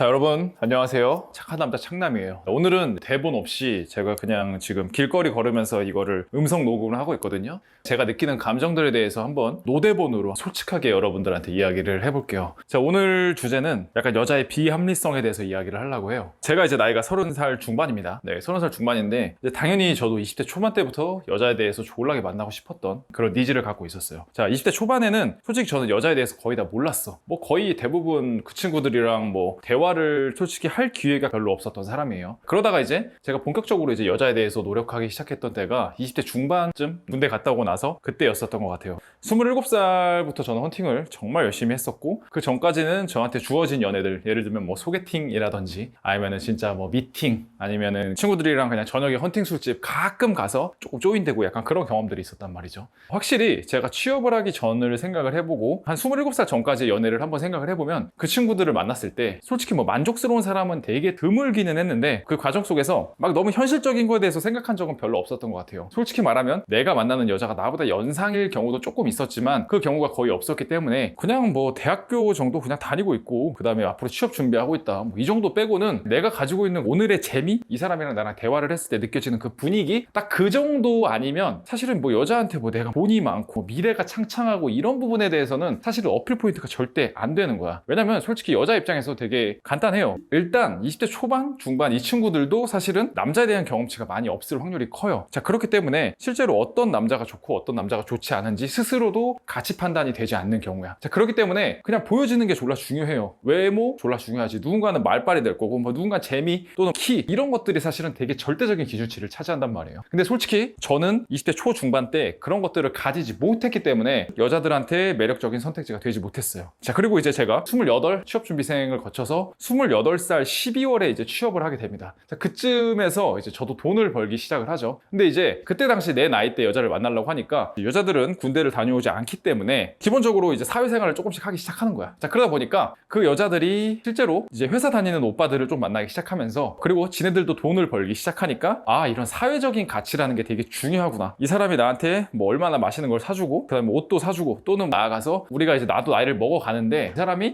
자, 여러분 안녕하세요. 착한 남자 창남이에요. 오늘은 대본 없이 제가 그냥 지금 길거리 걸으면서 이거를 음성 녹음을 하고 있거든요. 제가 느끼는 감정들에 대해서 한번 노대본으로 솔직하게 여러분들한테 이야기를 해볼게요. 자, 오늘 주제는 약간 여자의 비합리성에 대해서 이야기를 하려고 해요. 제가 이제 나이가 30살 중반입니다. 네, 30살 중반인데 이제 당연히 저도 20대 초반 때부터 여자에 대해서 졸라게 만나고 싶었던 그런 니즈를 갖고 있었어요. 자, 20대 초반에는 솔직히 저는 여자에 대해서 거의 다 몰랐어. 뭐 거의 대부분 그 친구들이랑 뭐 대화를 솔직히 할 기회가 별로 없었던 사람이에요. 그러다가 이제 제가 본격적으로 이제 여자에 대해서 노력하기 시작했던 때가 20대 중반쯤 군대 갔다 오고 나서 그때였었던 것 같아요. 27살부터 저는 헌팅을 정말 열심히 했었고, 그 전까지는 저한테 주어진 연애들, 예를 들면 뭐 소개팅이라든지 아니면은 진짜 뭐 미팅, 아니면은 친구들이랑 그냥 저녁에 헌팅 술집 가끔 가서 조금 조인되고 약간 그런 경험들이 있었단 말이죠. 확실히 제가 취업을 하기 전을 생각을 해보고 한 27살 전까지 연애를 한번 생각을 해보면 그 친구들을 만났을 때 솔직히 뭐 만족스러운 사람은 되게 드물기는 했는데, 그 과정 속에서 막 너무 현실적인 거에 대해서 생각한 적은 별로 없었던 것 같아요. 솔직히 말하면 내가 만나는 여자가 나보다 연상일 경우도 조금 있었지만 그 경우가 거의 없었기 때문에 그냥 뭐 대학교 정도 그냥 다니고 있고 그 다음에 앞으로 취업 준비하고 있다, 뭐 이 정도 빼고는 내가 가지고 있는 오늘의 재미, 이 사람이랑 나랑 대화를 했을 때 느껴지는 그 분위기, 딱 그 정도 아니면 사실은 뭐 여자한테 뭐 내가 돈이 많고 미래가 창창하고 이런 부분에 대해서는 사실은 어필 포인트가 절대 안 되는 거야. 왜냐면 솔직히 여자 입장에서 되게 간단해요. 일단 20대 초반, 중반 이 친구들도 사실은 남자에 대한 경험치가 많이 없을 확률이 커요. 자, 그렇기 때문에 실제로 어떤 남자가 좋고 어떤 남자가 좋지 않은지 스스로도 가치 판단이 되지 않는 경우야. 자, 그렇기 때문에 그냥 보여지는 게 졸라 중요해요. 외모 졸라 중요하지. 누군가는 말빨이 될 거고 뭐 누군가 재미 또는 키, 이런 것들이 사실은 되게 절대적인 기준치를 차지한단 말이에요. 근데 솔직히 저는 20대 초중반 때 그런 것들을 가지지 못했기 때문에 여자들한테 매력적인 선택지가 되지 못했어요. 자, 그리고 이제 제가 28 취업준비생을 거쳐서 28살 12월에 이제 취업을 하게 됩니다. 자, 그쯤에서 이제 저도 돈을 벌기 시작을 하죠. 근데 이제 그때 당시 내 나이 때 여자를 만나려고 하니까 여자들은 군대를 다녀오지 않기 때문에 기본적으로 이제 사회생활을 조금씩 하기 시작하는 거야. 자, 그러다 보니까 그 여자들이 실제로 이제 회사 다니는 오빠들을 좀 만나기 시작하면서, 그리고 지네들도 돈을 벌기 시작하니까 아, 이런 사회적인 가치라는 게 되게 중요하구나. 이 사람이 나한테 뭐 얼마나 맛있는 걸 사주고 그 다음에 옷도 사주고, 또는 나아가서 우리가 이제 나도 나이를 먹어가는데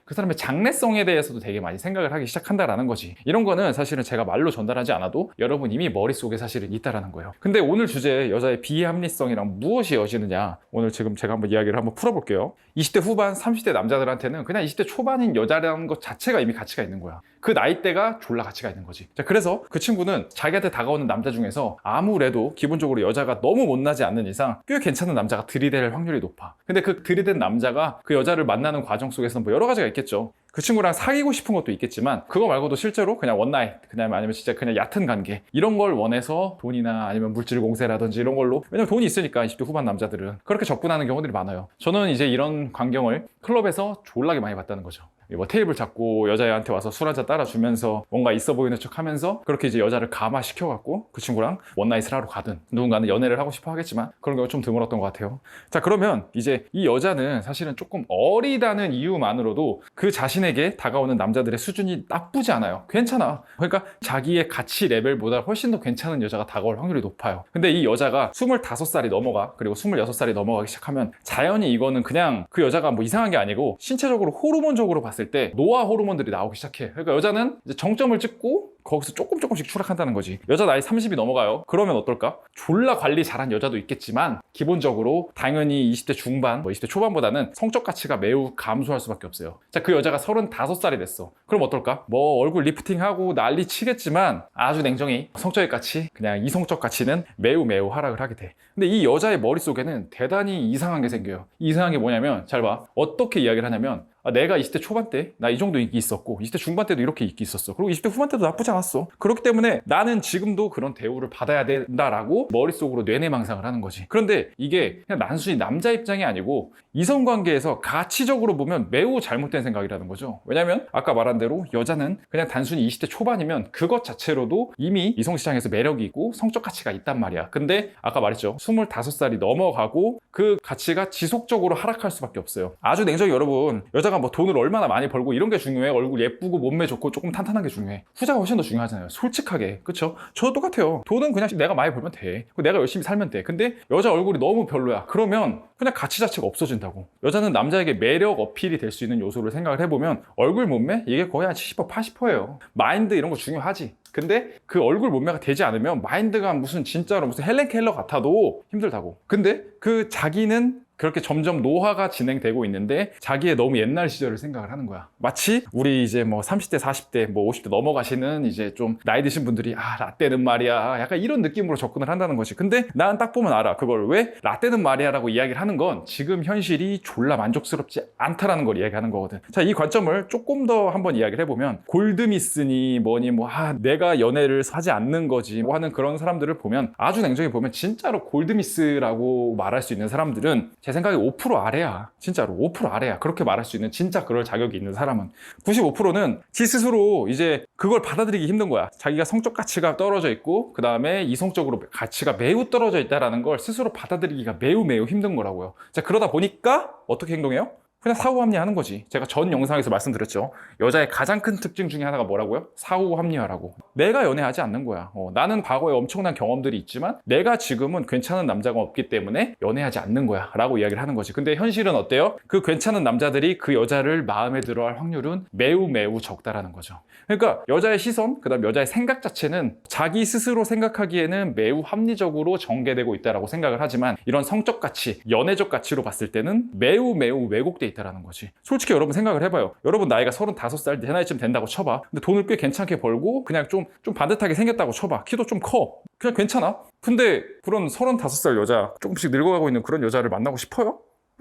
그 사람의 장래성에 대해서도 되게 많이 생각을 하기 시작한다라는 거지. 이런 거는 사실은 제가 말로 전달하지 않아도 여러분 이미 머릿속에 사실은 있다라는 거예요. 근데 오늘 주제 여자의 비합리성이랑 무엇이 이어지느냐, 오늘 지금 제가 한번 이야기를 한번 풀어볼게요. 20대 후반 30대 남자들한테는 그냥 20대 초반인 여자라는 것 자체가 이미 가치가 있는 거야. 그 나이대가 졸라 가치가 있는 거지. 자, 그래서 그 친구는 자기한테 다가오는 남자 중에서 아무래도 기본적으로 여자가 너무 못나지 않는 이상 꽤 괜찮은 남자가 들이댈 확률이 높아. 근데 그 들이댄 남자가 그 여자를 만나는 과정 속에서는 뭐 여러 가지가 있겠죠. 그 친구랑 사귀고 싶은 것도 있겠지만 그거 말고도 실제로 그냥 원나잇, 그냥 아니면 진짜 그냥 얕은 관계, 이런 걸 원해서 돈이나 아니면 물질 공세라든지 이런 걸로, 왜냐면 돈이 있으니까 20대 후반 남자들은 그렇게 접근하는 경우들이 많아요. 저는 이제 이런 광경을 클럽에서 졸라게 많이 봤다는 거죠. 뭐 테이블 잡고 여자애한테 와서 술 한잔 따라주면서 뭔가 있어 보이는 척 하면서 그렇게 이제 여자를 감화시켜갖고 그 친구랑 원나잇을 하러 가든, 누군가는 연애를 하고 싶어 하겠지만 그런 경우가 좀 드물었던 것 같아요. 자, 그러면 이제 이 여자는 사실은 조금 어리다는 이유만으로도 그 자신에게 다가오는 남자들의 수준이 나쁘지 않아요. 괜찮아. 그러니까 자기의 가치 레벨보다 훨씬 더 괜찮은 여자가 다가올 확률이 높아요. 근데 이 여자가 25살이 넘어가, 그리고 26살이 넘어가기 시작하면 자연히 이거는 그냥 그 여자가 뭐 이상한 게 아니고 신체적으로 호르몬적으로 봤을 때 노화 호르몬들이 나오기 시작해. 그러니까 여자는 이제 정점을 찍고 거기서 조금씩 추락한다는 거지. 여자 나이 30이 넘어가요. 그러면 어떨까? 졸라 관리 잘한 여자도 있겠지만 기본적으로 당연히 20대 중반, 뭐 20대 초반보다는 성적 가치가 매우 감소할 수밖에 없어요. 자, 그 여자가 35살이 됐어. 그럼 어떨까? 뭐 얼굴 리프팅하고 난리 치겠지만 아주 냉정히 성적의 가치, 그냥 이성적 가치는 매우 하락을 하게 돼. 근데 이 여자의 머릿속에는 대단히 이상한 게 생겨요. 이 이상한 게 뭐냐면, 잘 봐. 어떻게 이야기를 하냐면, 내가 20대 초반 때 나 이 정도 인기 있었고 20대 중반 때도 이렇게 인기 있었어. 그리고 20대 후반 때도 나쁘지 않았어. 그렇기 때문에 나는 지금도 그런 대우를 받아야 된다라고 머릿속으로 뇌내망상을 하는 거지. 그런데 이게 그냥 단순히 남자 입장이 아니고 이성관계에서 가치적으로 보면 매우 잘못된 생각이라는 거죠. 왜냐면 아까 말한 대로 여자는 그냥 단순히 20대 초반이면 그것 자체로도 이미 이성시장에서 매력이 있고 성적 가치가 있단 말이야. 근데 아까 말했죠. 25살이 넘어가고 그 가치가 지속적으로 하락할 수밖에 없어요. 아주 냉정히 여러분, 여자가 여자가 뭐 돈을 얼마나 많이 벌고 이런 게 중요해? 얼굴 예쁘고 몸매 좋고 조금 탄탄한 게 중요해? 후자가 훨씬 더 중요하잖아요. 솔직하게. 그쵸? 저도 똑같아요. 돈은 그냥 내가 많이 벌면 돼. 내가 열심히 살면 돼. 근데 여자 얼굴이 너무 별로야. 그러면 그냥 가치 자체가 없어진다고. 여자는 남자에게 매력 어필이 될 수 있는 요소를 생각을 해보면 얼굴 몸매? 이게 거의 한 70% 80%예요. 마인드 이런 거 중요하지. 근데 그 얼굴 몸매가 되지 않으면 마인드가 무슨 진짜로 무슨 헬렌 켈러 같아도 힘들다고. 근데 그 자기는 그렇게 점점 노화가 진행되고 있는데 자기의 너무 옛날 시절을 생각을 하는 거야. 마치 우리 이제 뭐 30대, 40대, 뭐 50대 넘어가시는 이제 좀 나이 드신 분들이 라떼는 말이야. 약간 이런 느낌으로 접근을 한다는 거지. 근데 나는 딱 보면 알아. 그걸 왜 라떼는 말이야 라고 이야기를 하는 건 지금 현실이 졸라 만족스럽지 않다라는 걸 이야기하는 거거든. 자, 이 관점을 조금 더 한번 이야기를 해보면 골드미스니 뭐니 뭐 내가 연애를 하지 않는 거지 뭐 하는 그런 사람들을 보면 아주 냉정히 보면 진짜로 골드미스라고 말할 수 있는 사람들은 제 생각에 5% 아래야. 진짜로 5% 아래야. 그렇게 말할 수 있는 진짜 그럴 자격이 있는 사람은 95%는 지 스스로 이제 그걸 받아들이기 힘든 거야. 자기가 성적 가치가 떨어져 있고 그 다음에 이성적으로 가치가 매우 떨어져 있다는 걸 스스로 받아들이기가 매우 힘든 거라고요. 자, 그러다 보니까 어떻게 행동해요? 그냥 사후 합리화하는 거지. 제가 전 영상에서 말씀드렸죠. 여자의 가장 큰 특징 중에 하나가 뭐라고요? 사후 합리화라고. 내가 연애하지 않는 거야. 나는 과거에 엄청난 경험들이 있지만 내가 지금은 괜찮은 남자가 없기 때문에 연애하지 않는 거야 라고 이야기를 하는 거지. 근데 현실은 어때요? 그 괜찮은 남자들이 그 여자를 마음에 들어할 확률은 매우 적다라는 거죠. 그러니까 여자의 시선, 그 다음 여자의 생각 자체는 자기 스스로 생각하기에는 매우 합리적으로 전개되고 있다고 생각을 하지만 이런 성적 가치, 연애적 가치로 봤을 때는 매우 왜곡돼 있다라는 거지. 솔직히 여러분 생각을 해봐요. 여러분 나이가 35살 내 나이쯤 된다고 쳐봐. 근데 돈을 꽤 괜찮게 벌고 그냥 좀 반듯하게 생겼다고 쳐봐. 키도 좀 커. 그냥 괜찮아. 근데 그런 35살 여자, 조금씩 늙어가고 있는 그런 여자를 만나고 싶어요?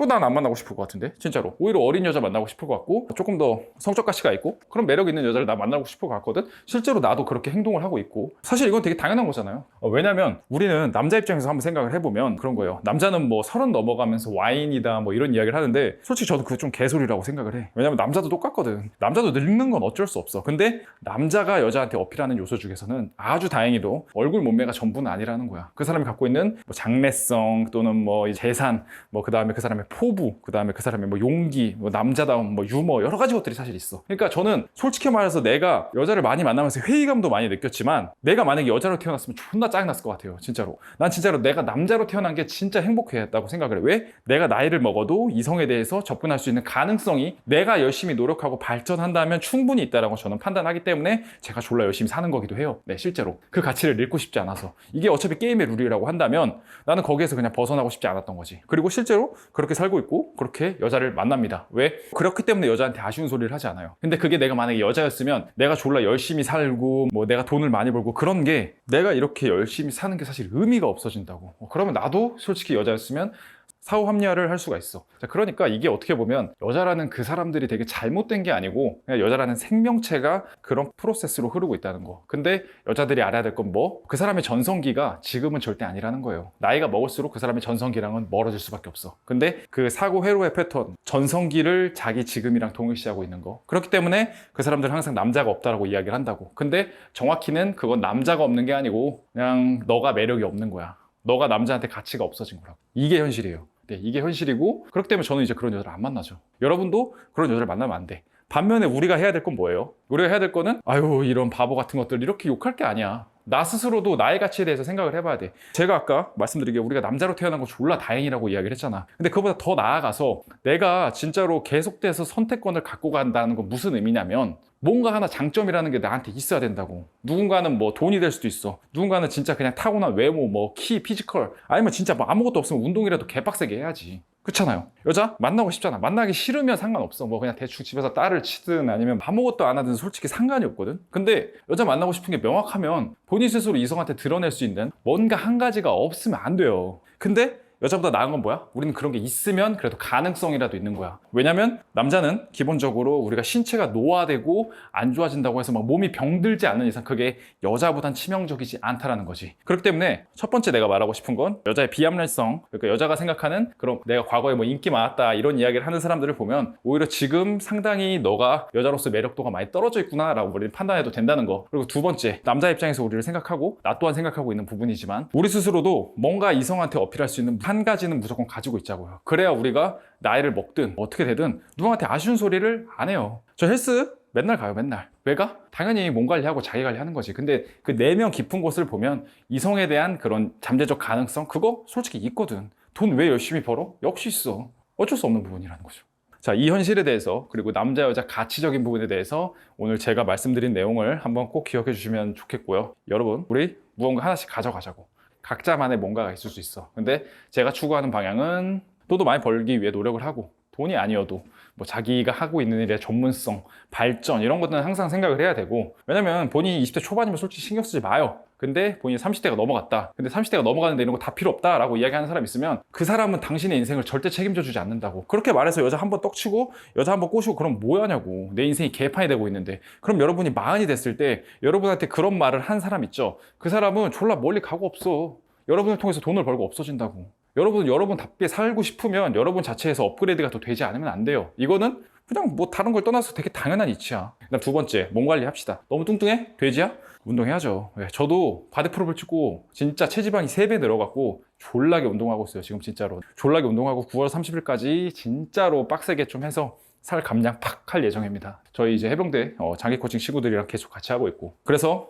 난 안 만나고 싶을 것 같은데 진짜로. 오히려 어린 여자 만나고 싶을 것 같고 조금 더 성적 가치가 있고 그런 매력 있는 여자를 나 만나고 싶을 것 같거든. 실제로 나도 그렇게 행동을 하고 있고 사실 이건 되게 당연한 거잖아요. 왜냐면 우리는 남자 입장에서 한번 생각을 해보면 그런 거예요. 남자는 뭐 30 넘어가면서 와인이다 뭐 이런 이야기를 하는데 솔직히 저도 그거 좀 개소리라고 생각을 해. 왜냐면 남자도 똑같거든. 남자도 늙는 건 어쩔 수 없어. 근데 남자가 여자한테 어필하는 요소 중에서는 아주 다행히도 얼굴 몸매가 전부는 아니라는 거야. 그 사람이 갖고 있는 뭐 장래성 또는 뭐 재산 뭐 그 다음에 그 사람의 포부, 그 다음에 그 사람의 뭐 용기, 뭐 남자다움, 뭐 유머 여러 가지 것들이 사실 있어. 그러니까 저는 솔직히 말해서 내가 여자를 많이 만나면서 회의감도 많이 느꼈지만 내가 만약에 여자로 태어났으면 존나 짜증났을 것 같아요. 진짜로. 난 진짜로 내가 남자로 태어난 게 진짜 행복했다고 생각을 해. 왜? 내가 나이를 먹어도 이성에 대해서 접근할 수 있는 가능성이 내가 열심히 노력하고 발전한다면 충분히 있다라고 저는 판단하기 때문에 제가 졸라 열심히 사는 거기도 해요. 네, 실제로. 그 가치를 잃고 싶지 않아서. 이게 어차피 게임의 룰이라고 한다면 나는 거기에서 그냥 벗어나고 싶지 않았던 거지. 그리고 실제로 그렇게 살고 있고 그렇게 여자를 만납니다. 왜? 그렇기 때문에 여자한테 아쉬운 소리를 하지 않아요. 근데 그게 내가 만약에 여자였으면 내가 졸라 열심히 살고 뭐 내가 돈을 많이 벌고 그런 게 내가 이렇게 열심히 사는 게 사실 의미가 없어진다고. 그러면 나도 솔직히 여자였으면 사후 합리화를 할 수가 있어. 자, 그러니까 이게 어떻게 보면 여자라는 그 사람들이 되게 잘못된 게 아니고 그냥 여자라는 생명체가 그런 프로세스로 흐르고 있다는 거. 근데 여자들이 알아야 될 건 뭐? 그 사람의 전성기가 지금은 절대 아니라는 거예요. 나이가 먹을수록 그 사람의 전성기랑은 멀어질 수밖에 없어. 근데 그 사고 회로의 패턴, 전성기를 자기 지금이랑 동일시하고 있는 거. 그렇기 때문에 그 사람들은 항상 남자가 없다라고 이야기를 한다고. 근데 정확히는 그건 남자가 없는 게 아니고 그냥 너가 매력이 없는 거야. 너가 남자한테 가치가 없어진 거라고. 이게 현실이에요. 네, 이게 현실이고 그렇기 때문에 저는 이제 그런 여자를 안 만나죠. 여러분도 그런 여자를 만나면 안 돼. 반면에 우리가 해야 될 건 뭐예요? 우리가 해야 될 거는 아유 이런 바보 같은 것들 이렇게 욕할 게 아니야. 나 스스로도 나의 가치에 대해서 생각을 해봐야 돼. 제가 아까 말씀드린 게 우리가 남자로 태어난 거 졸라 다행이라고 이야기를 했잖아. 근데 그거보다 더 나아가서 내가 진짜로 계속돼서 선택권을 갖고 간다는 건 무슨 의미냐면 뭔가 하나 장점이라는 게 나한테 있어야 된다고. 누군가는 뭐 돈이 될 수도 있어. 누군가는 진짜 그냥 타고난 외모, 뭐 키, 피지컬 아니면 진짜 뭐 아무것도 없으면 운동이라도 개빡세게 해야지. 그렇잖아요. 여자 만나고 싶잖아. 만나기 싫으면 상관없어. 뭐 그냥 대충 집에서 딸을 치든 아니면 아무것도 안 하든 솔직히 상관이 없거든. 근데 여자 만나고 싶은 게 명확하면 본인 스스로 이성한테 드러낼 수 있는 뭔가 한 가지가 없으면 안 돼요. 근데 여자보다 나은 건 뭐야? 우리는 그런 게 있으면 그래도 가능성이라도 있는 거야. 왜냐면 남자는 기본적으로 우리가 신체가 노화되고 안 좋아진다고 해서 막 몸이 병들지 않는 이상 그게 여자보단 치명적이지 않다라는 거지. 그렇기 때문에 첫 번째 내가 말하고 싶은 건 여자의 비합리성, 그러니까 여자가 생각하는 그런 내가 과거에 뭐 인기 많았다 이런 이야기를 하는 사람들을 보면 오히려 지금 상당히 너가 여자로서 매력도가 많이 떨어져 있구나 라고 우리는 판단해도 된다는 거. 그리고 두 번째, 남자 입장에서 우리를 생각하고 나 또한 생각하고 있는 부분이지만 우리 스스로도 뭔가 이성한테 어필할 수 있는 한 가지는 무조건 가지고 있자고요. 그래야 우리가 나이를 먹든 어떻게 되든 누구한테 아쉬운 소리를 안 해요. 저 헬스 맨날 가요, 맨날. 왜 가? 당연히 몸 관리하고 자기 관리하는 거지. 근데 그 내면 깊은 곳을 보면 이성에 대한 그런 잠재적 가능성, 그거 솔직히 있거든. 돈 왜 열심히 벌어? 역시 있어. 어쩔 수 없는 부분이라는 거죠. 자, 이 현실에 대해서, 그리고 남자 여자 가치적인 부분에 대해서 오늘 제가 말씀드린 내용을 한번 꼭 기억해 주시면 좋겠고요. 여러분, 우리 무언가 하나씩 가져가자고. 각자만의 뭔가가 있을 수 있어. 근데 제가 추구하는 방향은 돈도 많이 벌기 위해 노력을 하고, 돈이 아니어도 뭐 자기가 하고 있는 일의 전문성, 발전 이런 것들은 항상 생각을 해야 되고, 왜냐면 본인이 20대 초반이면 솔직히 신경 쓰지 마요. 근데 본인이 30대가 넘어갔다. 근데 30대가 넘어가는데 이런 거 다 필요 없다라고 이야기하는 사람 있으면 그 사람은 당신의 인생을 절대 책임져 주지 않는다고. 그렇게 말해서 여자 한 번 떡치고 여자 한 번 꼬시고 그럼 뭐하냐고. 내 인생이 개판이 되고 있는데. 그럼 여러분이 마흔이 됐을 때 여러분한테 그런 말을 한 사람 있죠. 그 사람은 졸라 멀리 가고 없어. 여러분을 통해서 돈을 벌고 없어진다고. 여러분답게 살고 싶으면 여러분 자체에서 업그레이드가 더 되지 않으면 안 돼요. 이거는 그냥 뭐 다른 걸 떠나서 되게 당연한 이치야. 그다음 두 번째, 몸 관리 합시다. 너무 뚱뚱해? 돼지야? 운동해야죠. 저도 바디 프로필 찍고 진짜 체지방이 3배 늘어갖고 졸라게 운동하고 있어요. 지금 진짜로. 졸라게 운동하고 9월 30일까지 진짜로 빡세게 좀 해서 살 감량 팍 할 예정입니다. 저희 이제 해병대 장기 코칭 친구들이랑 계속 같이 하고 있고. 그래서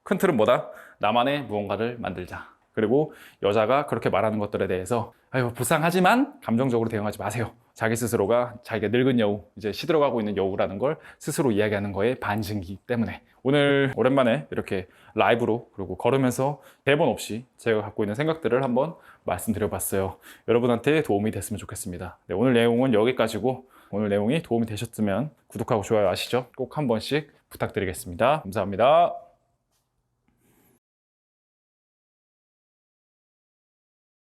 큰 틀은 뭐다? 나만의 무언가를 만들자. 그리고 여자가 그렇게 말하는 것들에 대해서 아유 불쌍하지만 감정적으로 대응하지 마세요. 자기 스스로가 자기가 늙은 여우, 이제 시들어가고 있는 여우라는 걸 스스로 이야기하는 거에 반증이기 때문에 오늘 오랜만에 이렇게 라이브로 그리고 걸으면서 대본 없이 제가 갖고 있는 생각들을 한번 말씀드려봤어요. 여러분한테 도움이 됐으면 좋겠습니다. 네, 오늘 내용은 여기까지고 오늘 내용이 도움이 되셨으면 구독하고 좋아요 아시죠? 꼭 한 번씩 부탁드리겠습니다. 감사합니다.